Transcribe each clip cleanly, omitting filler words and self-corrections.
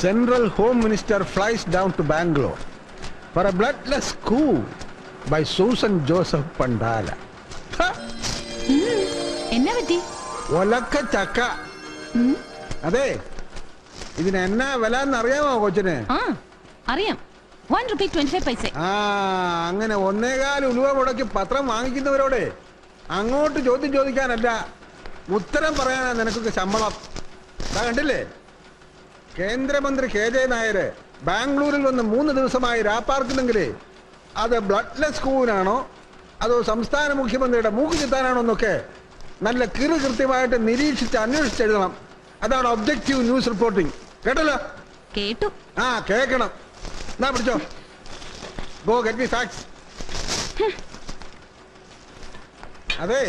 Central Home Minister flies down to Bangalore for a bloodless coup by Susan Joseph Pandala. എന്നാ പറ്റി? ഒലക്ക ചക്ക. അതെ, ഇതിന് എന്നാ വില എന്നറിയാമോ കൊച്ചിന്? അറിയാം. 1 rupee 25 paise. അങ്ങനെ 1.25 ഉലുവ മുടക്കി പത്രം വാങ്ങിക്കുന്നവരോട് അങ്ങോട്ട് ചോദ്യം ചോദിക്കാനല്ല, ഉത്തരം പറയാനാ നിനക്കൊക്കെ ശമ്പളം. കണ്ടില്ലേ, കേന്ദ്രമന്ത്രി KJ നായർ ബാംഗ്ലൂരിൽ വന്ന് 3 ദിവസമായി രാപ്പാർക്കുന്നെങ്കിൽ അത് ബ്ലഡ്ലെസ് കൂവിനാണോ അതോ സംസ്ഥാന മുഖ്യമന്ത്രിയുടെ മൂക്ക് ചിത്താനാണോ എന്നൊക്കെ നല്ല കൃത്യമായിട്ട് നിരീക്ഷിച്ച് അന്വേഷിച്ചെഴുതണം. അതാണ് ഒബ്ജക്റ്റീവ് ന്യൂസ് റിപ്പോർട്ടിംഗ്. കേട്ടല്ലോ? കേട്ടു. കേൾക്കണം. എന്നാ പിടിച്ചോ. Go get me facts. അതെ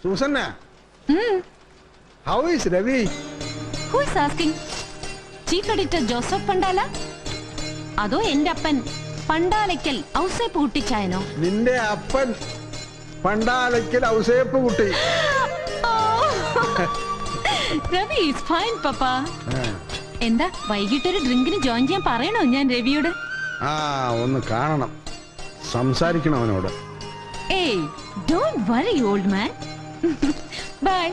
Susanna, how is Ravi? Who is asking? Chief Editor Joseph Pandala? അതോ എന്റെ അപ്പൻ പണ്ടാലയ്ക്കൽ ഔസേപ്പ് കുട്ടിച്ചായനോ? നിന്റെ അപ്പൻ പണ്ടാലയ്ക്കൽ ഔസേപ്പ് കുട്ടി. രവി ഈസ് ഫൈൻ പപ്പ. എന്താ വൈകിട്ടൊരു ഡ്രിങ്കിന് ജോയിൻ ചെയ്യാൻ പറയണോ ഞാൻ രവിയോട്? ഒന്ന് കാണണം, സംസാരിക്കണം അവനോട്. Hey don't worry old man. Bye.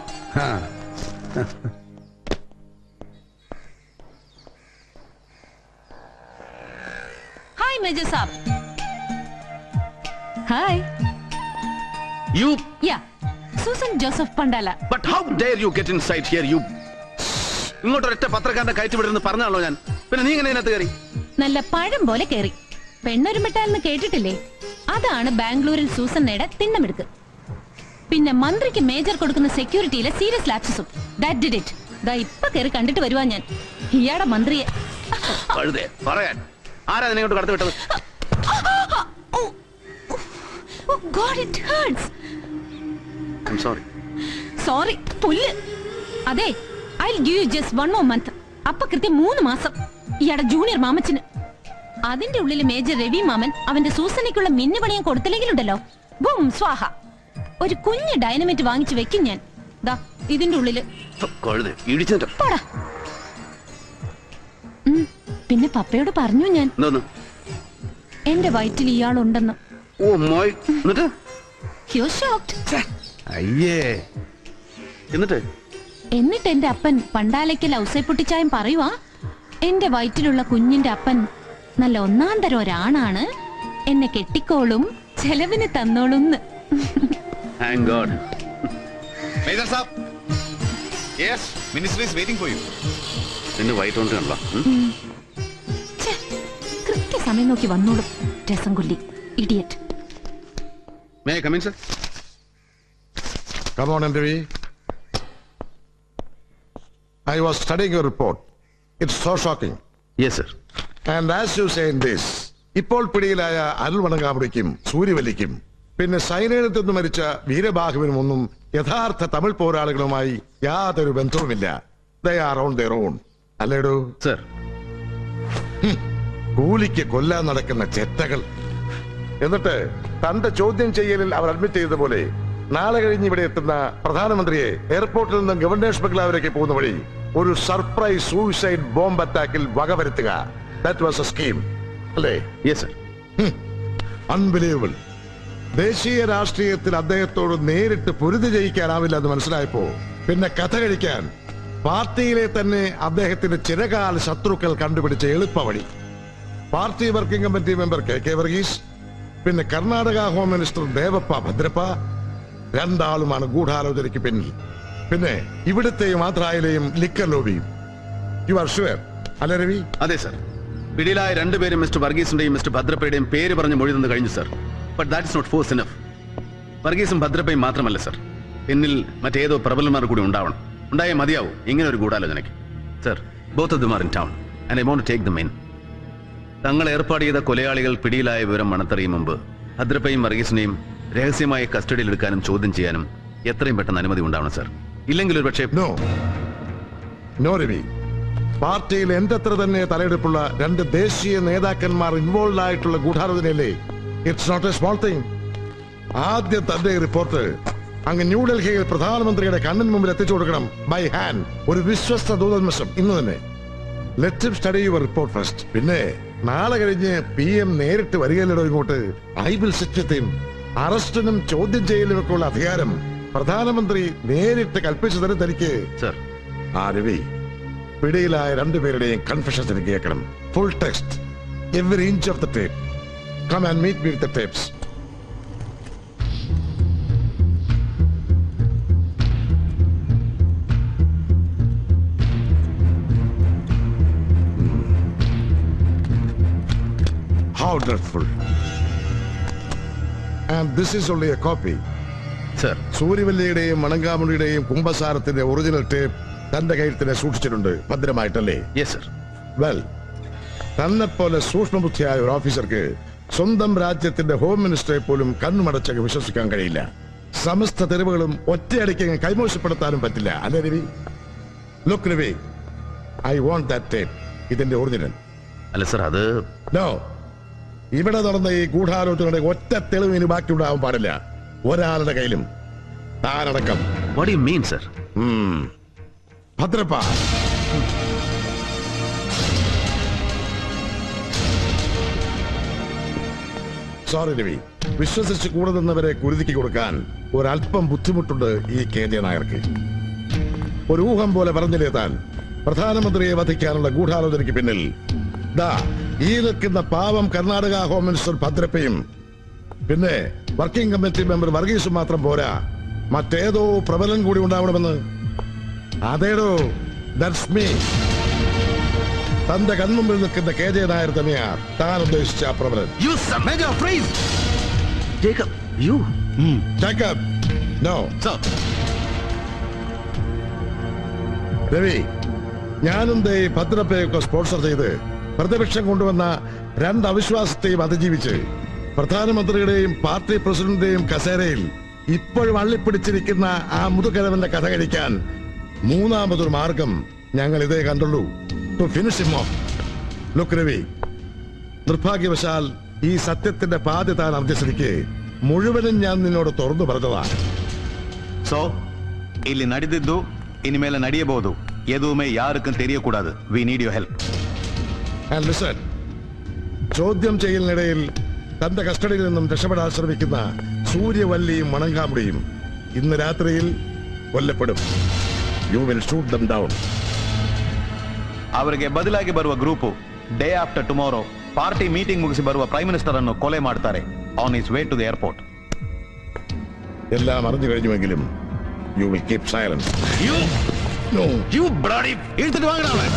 Hi Major Saab. Hi. You? Yeah, Susan Joseph Pandala. But how dare you get inside here, you? ഇങ്ങോട്ടൊരൊറ്റ പത്രക്കാരന്റെ കയറ്റി വിടുന്നു പറഞ്ഞാണല്ലോ ഞാൻ. പിന്നെ നീ എങ്ങനെ ഇതിനകത്ത് കയറി? നല്ല പഴം പോലെ കയറി. പെണ്ണൊരുമിട്ടാലെന്ന് കേട്ടിട്ടില്ലേ? അതാണ് ബാംഗ്ലൂരിൽ സൂസന്നയുടെ തിണ്ണമെടുക്ക്. പിന്നെ മന്ത്രിക്ക് മേജർ കൊടുക്കുന്ന സെക്യൂരിറ്റിയിലെ സീരിയസ് ലാപ്സസും. That did it. ദാ ഇപ്പൊ കയറി കണ്ടിട്ട് വരുവാ ഞാൻ ഇയാടെ മന്ത്രിയെ. പറയാൻ ആരാ നിന്നെ ഇങ്ങോട്ട് കടത്തി വിട്ടത്? Oh God, it hurts. I'm sorry. Sorry, പുല്ല്. അതെ, I'll give you just 1 more month. അപ്പൊ കൃത്യം 3 മാസം ഇയാടെ ജൂനിയർ മാമച്ചന്. അതിന്റെ ഉള്ളിൽ മേജർ രവി മാമൻ അവന്റെ സൂസനയ്ക്കുള്ള മിന്നുപണിയും കൊടുത്തില്ലെങ്കിലുണ്ടല്ലോ, ബൂം സ്വാഹ. ഒരു കുഞ്ഞ് ഡൈനമൈറ്റ് വാങ്ങിച്ചു വെക്കും ഞാൻ. ദാ ഇതിന്റെ ഉള്ളില്. പോടാ. പിന്നെ പപ്പയോട് പറഞ്ഞു ഞാൻ എന്റെ വയറ്റിൽ ഇയാളുണ്ടെന്ന്. എന്നിട്ട് എന്റെ അപ്പൻ പണ്ടാലയ്ക്കൽ ഔസേപ്പൊട്ടിച്ചായം പറയുവാ, എന്റെ വയറ്റിലുള്ള കുഞ്ഞിന്റെ അപ്പൻ നല്ല ഒന്നാന്തരം ഒരാണാണ്, എന്നെ കെട്ടിക്കോളും, ചെലവിന് തന്നോളും. കൃത്യസമയം നോക്കി വന്നോളും. രസം കൊല്ലി, idiot. May I come in, sir? Come on, MTV. I was studying your report. It's so shocking. Yes, sir. And as you say in this, ഇപ്പോൾ പിടിയിലായ അരുൾ വണങ്ങാമുടിക്കും സൂര്യവല്ലിക്കും പിന്നെ സൈന്യത്തിൽ നിന്ന് മരിച്ച വീരബാഹുവിനും ഒന്നും യഥാർത്ഥ തമിഴ് പോരാളികളുമായി യാതൊരു ബന്ധവുമില്ല. They are on their own. അല്ലേടോ? സർ. കൂലിക്ക് കൊല്ലാൻ നടക്കുന്ന ചെറ്റകൾ. എന്നിട്ട് തന്റെ ചോദ്യം ചെയ്യലിൽ അവർ അഡ്മിറ്റ് ചെയ്തതുപോലെ നാളെ കഴിഞ്ഞ് ഇവിടെ എത്തുന്ന പ്രധാനമന്ത്രിയെ എയർപോർട്ടിൽ നിന്ന് ഗവർണേഴ്സ് ബംഗ്ലാവിലേക്ക് പോകുന്ന വഴി ഒരു സർപ്രൈസ് സൂയിസൈഡ് ബോംബ് അറ്റാക്കിൽ വകവരുത്തുക. ദാറ്റ് വാസ് എ സ്കീം, അല്ലേ? Yes sir. അൺബിലീവബിൾ. ദേശീയ രാഷ്ട്രീയത്തിൽ അദ്ദേഹത്തോട് നേരിട്ട് പൊരുതി ജയിക്കാനാവില്ല എന്ന് മനസ്സിലായപ്പോ പിന്നെ കഥ കഴിക്കാൻ പാർട്ടിയിലെ തന്നെ അദ്ദേഹത്തിന്റെ ചിരകാല ശത്രുക്കൾ കണ്ടുപിടിച്ച എളുപ്പവഴി. Party working committee member KK Varghese, പിന്നെ കർണാടക ഹോം മിനിസ്റ്റർ ദേവപ്പ ഭദ്രപ്പ, രണ്ടാളുമാണ് ഗൂഢാലോചനയ്ക്ക് പിന്നിൽ. പിന്നെ ഇവിടുത്തെയും ആന്ധ്രയിലെയും ലിക്കർ ലോബിയും. യു ആർ ഷുവർ, അല്ലേ രവി? അതെ സർ. പിടിയിലായ രണ്ടുപേരും മിസ്റ്റർ വർഗീസിന്റെയും മിസ്റ്റർ ഭദ്രപ്പയുടെയും പേര് പറഞ്ഞ് മൊഴി തന്നു കഴിഞ്ഞു sir. But that is not force enough. വർഗീസും ഭദ്രപ്പയും മാത്രമല്ല സർ, പിന്നിൽ മറ്റേതോ പ്രബലന്മാർ കൂടി ഉണ്ടാവണം. ഉണ്ടായേ മതിയാവും ഇങ്ങനെ ഒരു ഗൂഢാലോചനയ്ക്ക്. Sir, both of them are in town and I want to take them in. തങ്ങൾ ഏർപ്പാട് ചെയ്ത കൊലയാളികൾ പിടിയിലായ വിവരം മണത്തറിയും മുമ്പ് ഭദ്രപ്പയും വർഗീസിനെയും രഹസ്യമായി കസ്റ്റഡിയിലെടുക്കാനും ചോദ്യം ചെയ്യാനും എത്രയും പെട്ടെന്ന് അനുമതി ഉണ്ടാവണം സർ. ഇല്ലെങ്കിൽ ഒരു പക്ഷേ നോ രവി. പാർട്ടിയിൽ എന്റെ അത്ര തന്നെ തലയെടുപ്പുള്ള 2 ദേശീയ നേതാക്കന്മാർ ഇൻവോൾവ് ആയിട്ടുള്ള ഗൂഢാലോചനയല്ലേ? It's not a small thing. ആദ്യം തന്റെ റിപ്പോർട്ട് അങ്ങ് ന്യൂഡൽഹിയിൽ പ്രധാനമന്ത്രിയുടെ കണ്ണിന് മുമ്പിൽ എത്തിച്ചു കൊടുക്കണം. By hand. ഒരു വിശ്വസ്ത ദൂതന്മഷം ഇന്ന് തന്നെ. Let him study your report first. പിന്നെ നാളെ കഴിഞ്ഞ് PM നേരിട്ട് വരികയില്ലടോ ഇങ്ങോട്ട്. I will sit with him. അറസ്റ്റിനും ചോദ്യം ചെയ്യലിനും ഒക്കെ ഉള്ള അധികാരം പ്രധാനമന്ത്രി നേരിട്ട് കൽപ്പിച്ചു തരും തനിക്ക്. സർ, ആ രവി, പിടിയിലായ രണ്ടുപേരുടെയും കൺഫെഷൻസ് എനിക്ക് കേൾക്കണം. Full text, every inch of the tape. Come and meet me with the tapes. How dreadful. And this is only a copy. Sir. സൂര്യവല്ലിയുടെയും മണങ്കാമുടിയുടെയും കുംഭസാരത്തിന്റെ ഒറിജിനൽ ടേപ്പ് തന്റെ കയ്യിൽ തന്നെ സൂക്ഷിച്ചിട്ടുണ്ട് ഭദ്രമായിട്ടല്ലേ? Yes sir. വെൽ, തന്നെ പോലെ സൂക്ഷ്മബുദ്ധിയായ ഒരു ഓഫീസർക്ക് സ്വന്തം രാജ്യത്തിന്റെ ഹോം മിനിസ്റ്ററെ പോലും കണ്ണുമടച്ചങ്ങ് വിശ്വസിക്കാൻ കഴിയില്ല. സമസ്ത തെരുവുകളും ഒറ്റയടിക്ക് കൈമോശപ്പെടുത്താനും പറ്റില്ല, അല്ലേ Ravi? Look Ravi, I want that tape. ഇതിന്റെ ഒറിജിനൽ. അല്ല സർ, അത് നോ. ഇവിടെ നടന്ന ഈ ഗൂഢാലോചനയുടെ ഒറ്റ തെളിവ് ഇനി ബാക്കി ഉണ്ടാവാൻ പാടില്ല, ഒരാളുടെ കയ്യിലും, താനടക്കം. What do you mean sir? Bhadrappa, sorry Ravi, വിശ്വസിച്ച് കൂടെ നിന്നവരെ കുരുതിക്ക് കൊടുക്കാൻ ഒരല്പം ബുദ്ധിമുട്ടുണ്ട് ഈ KJ നായർക്ക്. ഒരു ഊഹം പോലെ പറഞ്ഞില്ലേ താൻ, പ്രധാനമന്ത്രിയെ വധിക്കാനുള്ള ഗൂഢാലോചനയ്ക്ക് പിന്നിൽ ദാ ഈ നിൽക്കുന്ന പാവം കർണാടക ഹോം മിനിസ്റ്റർ ഭദ്രപ്പയും പിന്നെ വർക്കിംഗ് കമ്മിറ്റി മെമ്പർ വർഗീസും മാത്രം പോരാ, മറ്റേതോ പ്രബലൻ കൂടി ഉണ്ടാവണമെന്ന്. അതേടോ, ദാറ്റ്സ് മീ. തന്റെ കൺമുമ്പിൽ നിൽക്കുന്ന KJ നായർ തന്നെയാ താൻ ഉദ്ദേശിച്ച ആ പ്രബലൻ. Jacob, no. രവി, ഞാനും ദേ ഭദ്രപ്പയൊക്കെ സ്പോൺസർ ചെയ്ത് പ്രതിപക്ഷം കൊണ്ടുവന്ന രണ്ട് അവിശ്വാസത്തെയും അതിജീവിച്ച് പ്രധാനമന്ത്രിയുടെയും പാർട്ടി പ്രസിഡന്റിന്റെയും കസേരയിൽ ഇപ്പോഴും അള്ളിപ്പിടിച്ചിരിക്കുന്ന ആ മുതുകരവന്റെ കഥ കഴിക്കാൻ മൂന്നാമതൊരു മാർഗം ഞങ്ങൾ ഇതേ കണ്ടുള്ളൂ. To finish him off. Look Ravi, നിർഭാഗ്യവശാൽ ഈ സത്യത്തിന്റെ പാതി താൻ അറിഞ്ഞ മുഴുവനും ഞാൻ നിന്നോട് തുറന്നു പറഞ്ഞതാണ്. സോ ಇಲ್ಲಿ ನಡೆದಿದ್ದು ಇನ್ಮೇಲೆ ನಡೆಯಬಹುದು. ಎದುವೇ ಯಾರಕ್ಕೂ ತೆರೆಯಕೂಡದು. We need your help. And listen, ചോദ്യം ചെയ്യലിനിടയിൽ തന്റെ കസ്റ്റഡിയിൽ നിന്നും രക്ഷപ്പെടാൻ ശ്രമിക്കുന്ന സൂര്യവല്ലിയും മണങ്കാമുടിയും ഇന്ന് രാത്രിയിൽ കൊല്ലപ്പെടും. You will shoot them down. ಅವರಿಗೆ ಬದಲಾಗಿ ಬರುವ group day after tomorrow party meeting ಮುಗಿಸಿ ಬರುವ ಪ್ರೈಮ್ ಮಿನಿಸ್ಟರ್ ಅನ್ನು ಕೊಲೆ ಮಾಡ್ತಾರೆ on his way to the airport. എല്ലാം അറിഞ്ഞു കഴിഞ്ഞുവെങ്കിലും you will keep silence. You bloody എടുത്തിട്ട് വാങ്ങടാ.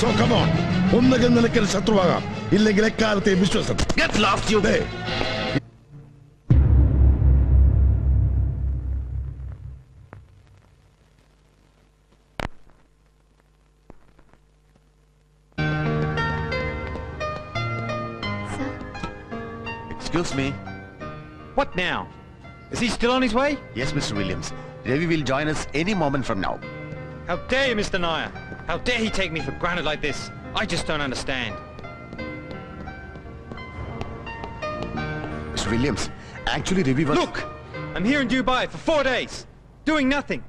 So come on, ഒന്നുകിൽ നിനക്ക് ശത്രുവാകാം, ഇല്ലെങ്കിൽ എക്കാലത്തെ വിശ്വാസം. Get lost you there. Excuse me. What now? Is he still on his way? Yes, Mr. Williams. Ravi will join us any moment from now. How dare you, Mr. Nair? How dare he take me for granted like this? I just don't understand. Mr. Williams, actually Ravi was... Look! I'm here in Dubai for 4 days, doing nothing.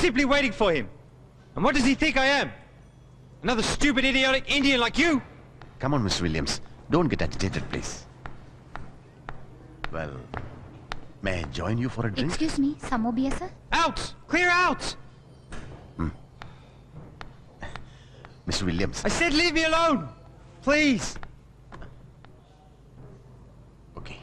Simply waiting for him. And what does he think I am? Another stupid, idiotic Indian like you? Come on, Mr. Williams. Don't get agitated, please. Well, may I join you for a drink? Excuse me, some more beer, sir? Out! Clear out! Mr. Williams. I said leave me alone! Please! Okay.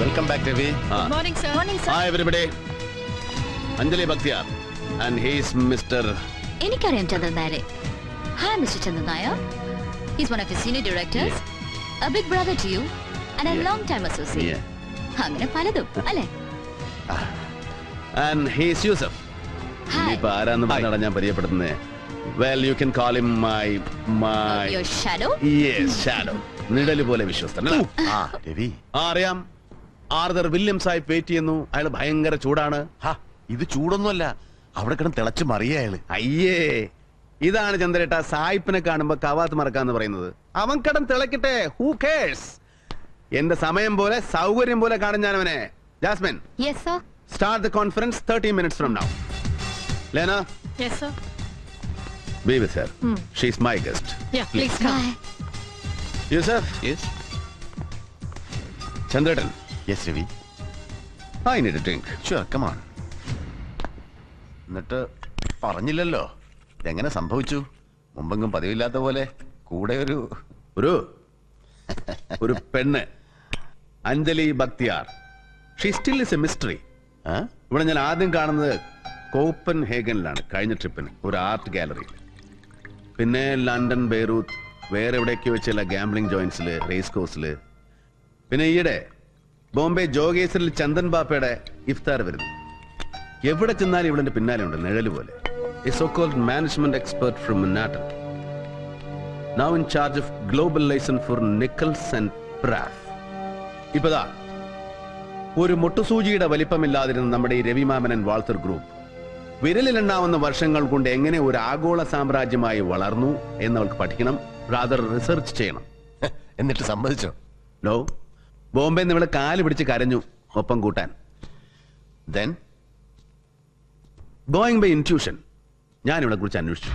Welcome back, Ravi. Morning sir morning sir. Hi everybody. Anjali Bhaktiyar. And he is Mr. എനിക്കറിയാം ചന്ദ്രൻ നായരെ. Hi mister Chandran Nair. He's one of your senior directors, a big brother to you, and a long time associate. Yeah. അങ്ങനെ പലതും അല്ലേ? And he is Yusuf. Hi. ഇപ്പൊ ആരാന്ന് പറഞ്ഞാണ് ഞാൻ പരിചയപ്പെടുന്നത്. Well, you can call him my Your shadow? Yes, shadow. നിഴല് പോലെ വിശ്വസ്തൻ. രവി. അറിയാം. ആർതർ വില്യംസ് ആയി വെയിറ്റ് ചെയ്യുന്നു. അയാൾ ഭയങ്കര ചൂടാണ്. ഇത് ചൂടൊന്നുമല്ല, അവിടെ കിടന്ന് തിളച്ച് മറിയ അയാള്. അയ്യേ, ഇതാണ് ചന്ദ്രേട്ട സായിപ്പിനെ കാണുമ്പോ കവാത്ത് മറക്കാന്ന് പറയുന്നത്. അവൻ കടം തിളക്കട്ടെ, ഹൂ കേഴ്സ്. എന്റെ സമയം പോലെ സൗകര്യം പോലെ കാണും ഞാൻ അവനെ. Jasmine, Yes, sir. start the conference 30 minutes from now. Lena, Yes, sir. be with her. She's my guest. Yeah, please come. Bye. Yusuf, Yes. Chandratan, Yes, Ravi. I need a drink. Sure, come on. എന്നിട്ട് പറഞ്ഞില്ലല്ലോ, ഇതെങ്ങനെ സംഭവിച്ചു? മുമ്പെങ്കും പതിവില്ലാത്ത പോലെ കൂടെ ഒരു പെണ്ണ്, Anjali Bakhtiyar. She still is A mystery. ഇവിടെ ഞാൻ ആദ്യം കാണുന്നത് കോപ്പൻ ഹേഗനിലാണ്, കഴിഞ്ഞ ട്രിപ്പിന് ഒരു ആർട്ട് ഗാലറിയിൽ. പിന്നെ ലണ്ടൻ, ബെയ്റൂത്ത്, വേറെ എവിടെയൊക്കെ വെച്ചുള്ള ഗാംബ്ലിംഗ് ജോയിന്റ്സില്, റേസ് കോഴ്സില്. പിന്നെ ഈയിടെ ബോംബെ ജോഗേശ്വരിൽ ചന്ദൻ ബാപ്പയുടെ ഇഫ്താർ വരുന്നു. എവിടെ ചെന്നാലും ഇവിടെ പിന്നാലെ ഉണ്ട്, നിഴല് പോലെ. A so called management expert from Mannattan, now in charge of global license for Nichols and Pratt. ഇപ്പതാ ഒരു മുട്ടുസൂചിയുടെ വലിപ്പമില്ലാതിരുന്ന നമ്മുടെ ഈ രവിമാമനൻ വാൾത്തർ ഗ്രൂപ്പ് വിരലിലുണ്ടാവുന്ന വർഷങ്ങൾ കൊണ്ട് എങ്ങനെ ഒരു ആഗോള സാമ്രാജ്യമായി വളർന്നു എന്നവൾക്ക് പഠിക്കണം, റാദർ റിസർച്ച് ചെയ്യണം. എന്നിട്ട് സമ്മതിച്ചോ? ലോ, ബോംബെ ഇവള് കാല് പിടിച്ച് കരഞ്ഞു ഒപ്പം കൂട്ടാൻ. Then ഗോയിങ് ബൈ ഇൻറ്റ്യൂഷൻ ഞാൻ ഇവിടെ കുറിച്ച് അന്വേഷിച്ചു.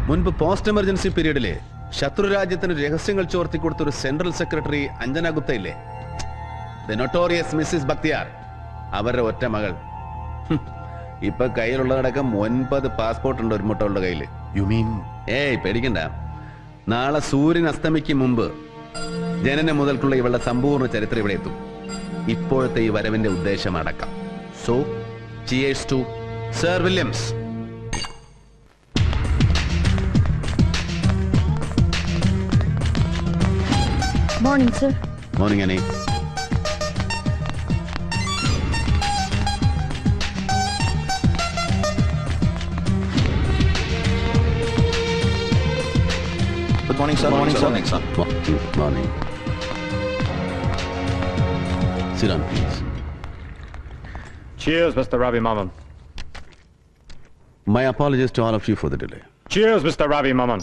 മുൻപ് പോസ്റ്റ് എമർജൻസി പീരീഡില് ശത്രുരാജ്യത്തിന് രഹസ്യങ്ങൾ ചോർത്തി കൊടുത്ത ഒരു സെൻട്രൽ സെക്രട്ടറി അഞ്ജന ഗുപ്ത ഇല്ലേ, ദ നൊട്ടോറിയസ് മിസ്സിസ് ബക്തിയാർ, അവരുടെ ഒറ്റ മകൾ. ഇപ്പൊ കയ്യിലുള്ളതടക്കം 9 പാസ്പോർട്ട് ഉണ്ട് ഒരു മുട്ടകളുടെ കയ്യില്. you mean? ഏയ് പേടിക്കണ്ട, നാളെ സൂര്യൻ അസ്തമിക്കും മുമ്പ് ജനനം മുതൽക്കുള്ള ഇവളുടെ സമ്പൂർണ്ണ ചരിത്രം ഇവിടെ എത്തും, ഇപ്പോഴത്തെ ഈ വരവിന്റെ ഉദ്ദേശം അടക്കം. So cheers to Sir Williams. Morning, sir. Morning, Annie. Good morning, sir. Morning, sir. Morning. Sit down, please. Cheers, Mr. Ravi Maman. My apologies to all of you for the delay. Cheers, Mr. Ravi Maman.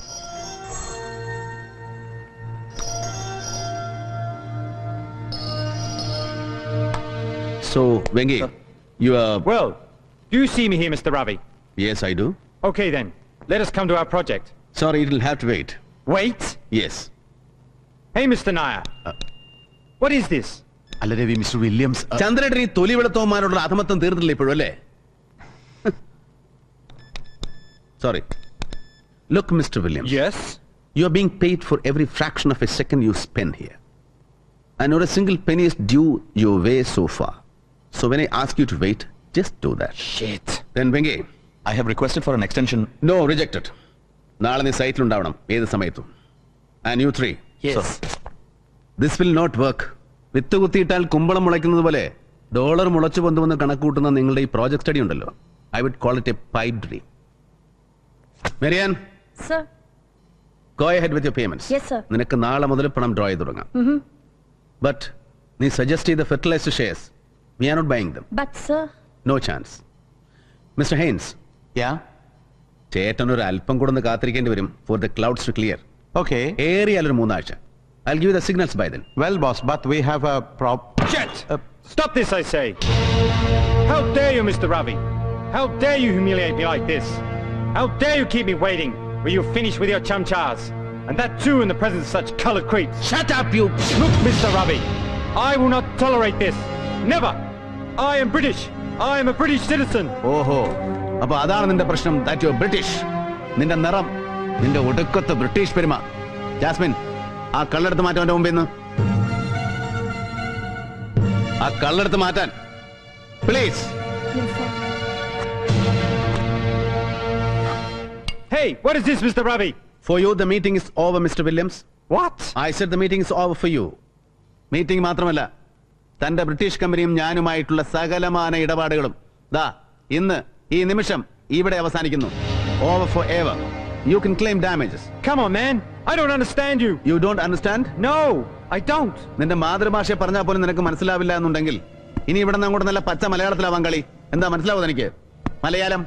So, Vengi, you are... Well, do you see me here, Mr. Ravi? Yes, I do. Okay, then. Let us come to our project. Sorry, it'll have to wait. Wait. Yes. Hey, Mr. Nair. What is this? അല്ല Ravi, mister Williams. ചന്ദ്രേട്ടൻ ഈ തൊലി വെളുത്തവന്മാരോടുള്ള അധമത്വം തീർന്നില്ല ഇപ്പോഴും അല്ലേ? Sorry. Look, Mr. Williams. Yes? You are being paid for every fraction of a second you spend here. And not a single penny is due your way so far. So when I ask you to wait, just do that. Shit. Then Vengi. I have requested for an extension. No, rejected. നാളെ നീ സൈറ്റിലുണ്ടാവണം ഏത് സമയത്തും. And you three. Yes. This will not work. വിത്ത് കുത്തിയിട്ടാൽ കുമ്പളം മുളയ്ക്കുന്നത് പോലെ dollar മുളച്ചു പൊന്തുവെന്ന് കണക്കൂട്ടുന്ന നിങ്ങളുടെ ഈ project study ഉണ്ടല്ലോ, I would call it a pipe dream. മെരിയാൻ, Sir. go ahead with your payments. Yes, sir. നിനക്ക് നാളെ മുതൽ പണം ഡ്രോ ചെയ്ത് തുടങ്ങാം. ബട്ട് നീ സജസ്റ്റ് ചെയ്ത fertilised shares we are not buying them. But, sir. No chance. Mister Heinz, Yeah? ചേട്ടൻ ഒരു അല്പം കൂടെ ഒന്ന് കാത്തിരിക്കേണ്ടി വരും for the clouds to clear. Okay. ഏറിയാൽ ഒരു 3 ആഴ്ച. I'll give you the signals by then. Well, boss, but we have a Shit! Stop this, I say! How dare you, Mr. Ravi? How dare you humiliate me like this? How dare you keep me waiting? Will you finish with your chamchas? And that too in the presence of such colored creeps. Shut up, you! Look, Mr. Ravi, I will not tolerate this. Never! I am British. I am a British citizen. ഓഹോ, അപ്പൊ അതാണ് നിന്റെ പ്രശ്നം, that you are British. നിന്റെ നിറം, നിന്റെ ഒടുക്കത്തെ British പെരുമ. ജാസ്മിൻ, ആ കള്ളെടുത്ത് മാറ്റം അവന്റെ മുമ്പിൽ നിന്ന്. ആ കള്ളെടുത്ത് മാറ്റാൻ please. Hey, what is this, Mr. Ravi? For you, the meeting is over, Mr. Williams. What? I said the meeting is over for you. Meeting മാത്രമല്ല, തന്റെ ബ്രിട്ടീഷ് കമ്പനിയും ഞാനുമായിട്ടുള്ള സകലമാന ഇടപാടുകളും ദാ ഇന്ന് ഈ നിമിഷം ഇവിടെ അവസാനിക്കുന്നു. Over forever. You can claim damages. Come on, man. I don't understand you. You don't understand? No, I don't. നിന്റെ മാതൃഭാഷ പറഞ്ഞാൽ പോലും നിനക്ക് മനസ്സിലാവില്ല എന്നുണ്ടെങ്കിൽ ഇനി ഇവിടെ നിന്ന് അങ്ങോട്ട് നല്ല പച്ച മലയാളത്തിലാവാൻ കളി. എന്താ മനസ്സിലാവും എനിക്ക്? Malayalam.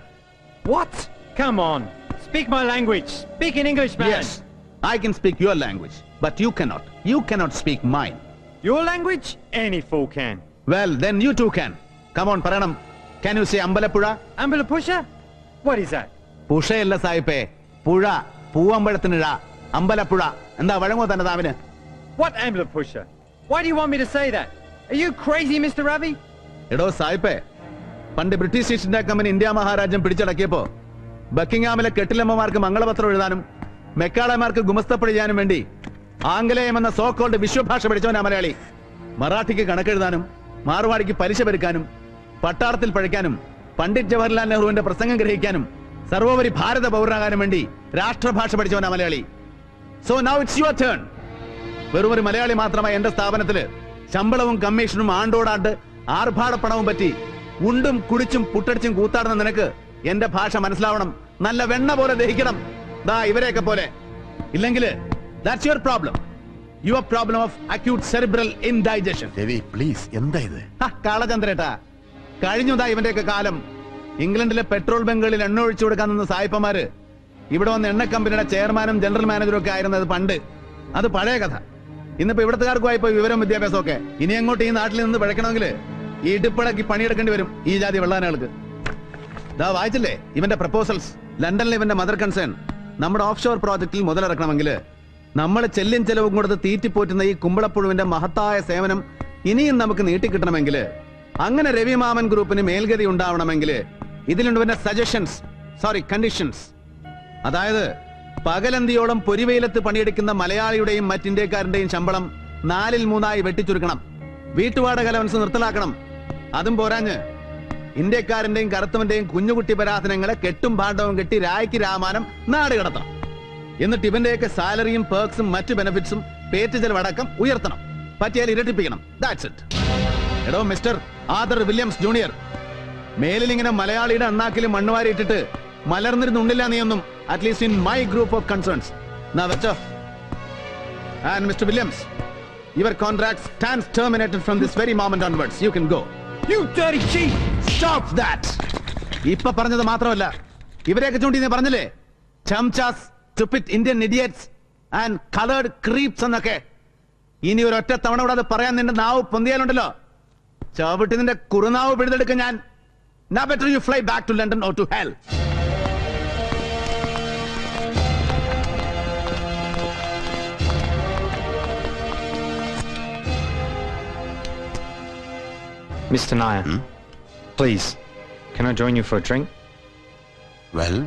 What? Come on. Speak my language. Speak in English, man. Yes, I can speak your language, but you cannot. You cannot speak mine. Your language? Any fool can. Well, then you too can. Come on, Paranam. Can you say Ambalappuzha? Ambalappuzha? What is that? പുഴയല്ല സായിപ്പേ, പുഴ. പൂവമ്പഴത്തിനിഴ. അമ്പലപ്പുഴ. എന്താ വഴങ്ങോ തന്നെ താവിന്? What Ambalappuzha? Why do you want me to say that? Are you crazy, Mr. Ravi? എടോ സായിപ്പേ, പണ്ട് British East India Company India മഹാരാജ്യം പിടിച്ചടക്കിയപ്പോ ബക്കിംഗ്ഹാമിലെ കെട്ടിലമ്മമാർക്ക് മംഗളപത്രം എഴുതാനും മെക്കാളമാർക്ക് ഗുമസ്തപ്പണി ചെയ്യാനും വേണ്ടി ആംഗലേയം എന്ന സോ കോൾഡ് വിശ്വഭാഷ പഠിച്ചവനാ മലയാളി. മറാഠിക്ക് കണക്കെഴുതാനും മാർവാടിക്ക് പലിശ പെരുക്കാനും പട്ടാളത്തിൽ പഴിക്കാനും പണ്ഡിറ്റ് ജവഹർലാൽ നെഹ്റുവിന്റെ പ്രസംഗം ഗ്രഹിക്കാനും സർവോപരി ഭാരത പൗരനാകാനും വേണ്ടി രാഷ്ട്രഭാഷ പഠിച്ചവനാ Malayali. So now it's your turn. വെറും ഒരു മലയാളി മാത്രമായി എന്റെ സ്ഥാപനത്തില് ശമ്പളവും കമ്മീഷനും ആണ്ടോടാണ്ട് ആർഭാടപ്പണവും പറ്റി ഉണ്ടും കുടിച്ചും പുട്ടടിച്ചും കൂത്താടുന്ന നിനക്ക് എന്റെ ഭാഷ മനസ്സിലാവണം. നല്ല വെണ്ണ പോലെ ദഹിക്കണം. ദാ ഇവരെയൊക്കെ പോലെ. ഇല്ലെങ്കിൽ that's your problem. Your problem of acute cerebral indigestion. Ravi please, എന്താ ഇത്? കാളചന്ദ്രേട്ടാ, കഴിഞ്ഞുതാ ഇവന്റെയൊക്കെ കാലം. ഇംഗ്ലണ്ടിലെ പെട്രോൾ ബങ്കുകളിൽ എണ്ണ ഒഴിച്ചു കൊടുക്കാൻ നിന്ന സായിപ്പന്മാര് ഇവിടെ വന്ന് എണ്ണ കമ്പനിയുടെ ചെയർമാനും ജനറൽ മാനേജറും ഒക്കെ ആയിരുന്നത് പണ്ട്. അത് പഴയ കഥ. ഇന്നിപ്പോ ഇവിടത്തുകാർക്കും ആയിപ്പോ വിവരം വിദ്യാഭ്യാസം ഒക്കെ. ഇനി അങ്ങോട്ട് ഈ നാട്ടിൽ നിന്ന് പിഴക്കണമെങ്കിൽ ഈ ഇടുപ്പിളക്കി പണിയെടുക്കേണ്ടി വരും ഈ ജാതി വെള്ളാനകൾക്ക്. ദാ വായിച്ചില്ലേ ഇവന്റെ പ്രപ്പോസൽസ്? ലണ്ടനിലെ ഇവന്റെ മദർ കൺസേൺ നമ്മുടെ ഓഫ് ഷോർ പ്രോജക്റ്റിൽ മുതലിറക്കണമെങ്കിൽ നമ്മൾ ചെല്ലും ചെലവും കൊടുത്ത് തീറ്റിപ്പോറ്റുന്ന ഈ കുമ്പളപ്പുഴുവിന്റെ മഹത്തായ സേവനം ഇനിയും നമുക്ക് നീട്ടിക്കിട്ടണമെങ്കിൽ, അങ്ങനെ രവിമാമൻ ഗ്രൂപ്പിന് മേൽഗതി ഉണ്ടാവണമെങ്കിൽ ഇതിലുണ്ട് ഇവന്റെ സജഷൻസ്, സോറി കണ്ടീഷൻസ്. അതായത് പകലന്തിയോളം പൊരിവെയിലത്ത് പണിയെടുക്കുന്ന മലയാളിയുടെയും മറ്റിന്ത്യക്കാരന്റെയും ശമ്പളം 3/4 വെട്ടിച്ചുരുക്കണം. വീട്ടുവാടക അലവൻസ് നിർത്തലാക്കണം. അതും പോരാഞ്ഞ് ഇന്ത്യക്കാരന്റെയും കറുത്തവന്റെയും കുഞ്ഞുകുട്ടി പരാധനങ്ങളെ കെട്ടും ഭാണ്ഡവും കെട്ടി രായ്ക്ക് രാമാനം നാട് കിടത്തണം. എന്നിട്ട് ഇവന്റെയൊക്കെ സാലറിയും പേർക്സും മറ്റു ബെനിഫിറ്റ്സും പേറ്റ് ചെലവടക്കം ഉയർത്തണം. പറ്റിയാൽ ഇരട്ടിപ്പിക്കണം. That's it. എടോ മിസ്റ്റർ ആദർ വില്യംസ് ജൂനിയർ, മേലിൽ ഇങ്ങനെ മലയാളിയുടെ അണ്ണാക്കിൽ മണ്ണുവാരി ഇട്ടിട്ട് മലർന്നിരുന്നുണ്ടില്ല നീയൊന്നും, at least in my group of concerns. എന്നാ വെച്ചോ. And mister Williams, your contract stands terminated from this very moment onwards. You can go. You dirty cheat! Stop that! ഇപ്പൊ പറഞ്ഞത് മാത്രമല്ല, ഇവരെയൊക്കെ ചൂണ്ടി നീ പറഞ്ഞില്ലേ, ചംചാസ്, stupid Indian idiots and colored creeps എന്നൊക്കെ. ഇനി ഒരൊറ്റ തവണ കൂടെ അത് പറയാൻ നിന്റെ നാവ് പൊന്തിയാലുണ്ടല്ലോ, ചവിട്ടി നിന്റെ കുറുനാവ് പിഴുതെടുക്ക ഞാൻ. Now better you fly back to London or to hell. Mr. Nair, please, can I join you for a drink? Well,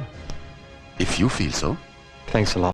if you feel so. Thanks a lot.